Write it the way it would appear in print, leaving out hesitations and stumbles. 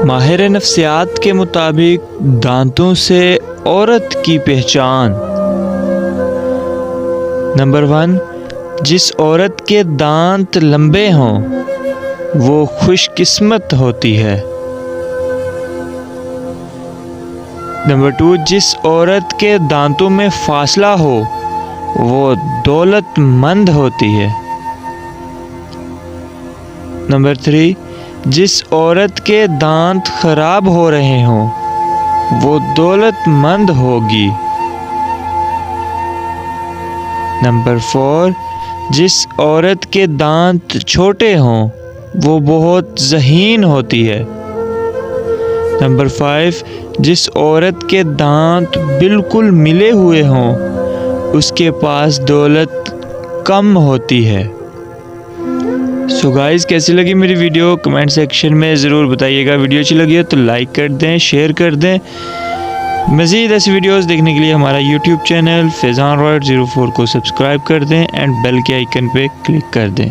माहिर नफ्सियात के मुताबिक दांतों से औरत की पहचान। नंबर 1, जिस औरत के दांत लंबे हों वो खुशकिस्मत होती है। नंबर 2, जिस औरत के दांतों में फासला हो वो दौलतमंद होती है। नंबर 3, जिस औरत के दांत खराब हो रहे हों वो दौलतमंद होगी। नंबर 4, जिस औरत के दांत छोटे हों वो बहुत ज़हीन होती है। नंबर 5, जिस औरत के दांत बिल्कुल मिले हुए हों उसके पास दौलत कम होती है। सो गाइस, कैसी लगी मेरी वीडियो कमेंट सेक्शन में ज़रूर बताइएगा। वीडियो अच्छी लगी हो तो लाइक कर दें, शेयर कर दें। मज़ीद ऐसी वीडियोस देखने के लिए हमारा यूट्यूब चैनल फैज़ान रॉयड 04 को सब्सक्राइब कर दें एंड बेल के आइकन पे क्लिक कर दें।